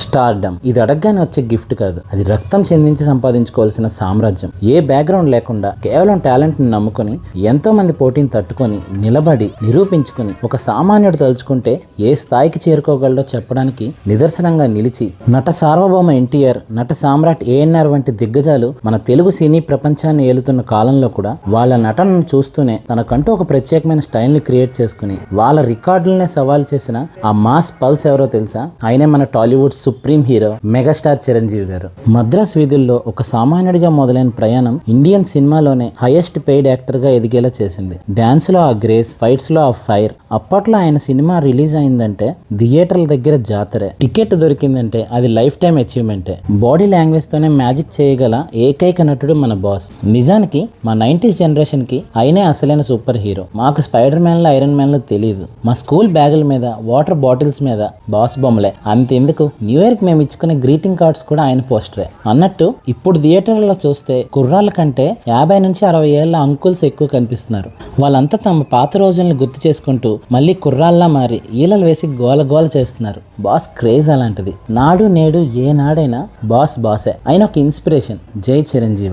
Stardom ఇది అడగగానే వచ్చే గిఫ్ట్ కాదు, అది రక్తం చెందించి సంపాదించుకోవాల్సిన సామ్రాజ్యం. ఏ బ్యాక్గ్రౌండ్ లేకుండా కేవలం టాలెంట్ ని నమ్ముకొని ఎంతో మంది పోటీని తట్టుకొని నిలబడి నిరూపించుకొని ఒక సామాన్యుడు తలుచుకుంటే ఏ స్థాయికి చేరుకోగలడో చెప్పడానికి నిదర్శనంగా నిలిచి నట సార్వభౌమ ఎన్టీఆర్, నట సామ్రాట్ ఏఎన్ఆర్ వంటి దిగ్గజాలు మన తెలుగు సినీ ప్రపంచాన్ని ఏలుతున్న కాలంలో కూడా వాళ్ళ నటనను చూస్తూనే తనకంటూ ఒక ప్రత్యేకమైన స్టైల్ ని క్రియేట్ చేసుకుని వాళ్ళ రికార్డులనే సవాల్ చేసిన ఆ మాస్ పల్స్ ఎవరో తెలుసా? ఆయనే మన Tollywood supreme hero megastar Chiranjeevi గారు. మద్రాస్ వీధుల్లో ఒక సామాన్యుడిగా మొదలైన ప్రయాణం ఇండియన్ సినిమాలోనే హైయెస్ట్ పెయిడ్ యాక్టర్ గా ఎదిగేలా చేసింది. డాన్స్ లో ఆ గ్రేస్, ఫైట్స్ లో ఆ ఫైర్. అప్పట్లో ఆయన సినిమా రిలీజ్ అయిందంటే థియేటర్ల దగ్గర జాతరే. టికెట్ దొరికిందంటే అది లైఫ్ టైం అచీవ్మెంటే. బాడీ లాంగ్వేజ్ తోనే మ్యాజిక్ చేయగల ఏకైక నటుడు మన బాస్. నిజానికి మా 90s జనరేషన్ కి ఆయనే అసలైన సూపర్ హీరో. మాకు స్పైడర్ మ్యాన్ లో, ఐరన్ మ్యాన్ లో తెలియదు. మా స్కూల్ బ్యాగుల మీద, వాటర్ బాటిల్స్ మీద బాస్ బొమ్మలే. అంతెందుకు, న్యూ ఇయర్ కి మేము ఇచ్చుకునే గ్రీటింగ్ కార్డ్స్ కూడా ఆయన పోస్టరే. అన్నట్టు ఇప్పుడు థియేటర్లలో చూస్తే కుర్రాళ్ళ కంటే 50 నుంచి 60 ఏళ్ల అంకుల్స్ ఎక్కువ కనిపిస్తున్నారు. వాళ్ళంతా తమ పాత రోజుల్ని గుర్తు చేసుకుంటూ మళ్ళీ కుర్రాళ్ళ మారి ఈలలు వేసి గోల గోల చేస్తున్నారు. బాస్ క్రేజ్ అలాంటిది. నాడు నేడు ఏ నాడైనా బాస్ బాసే. ఆయన ఒక ఇన్స్పిరేషన్. జై చిరంజీవ.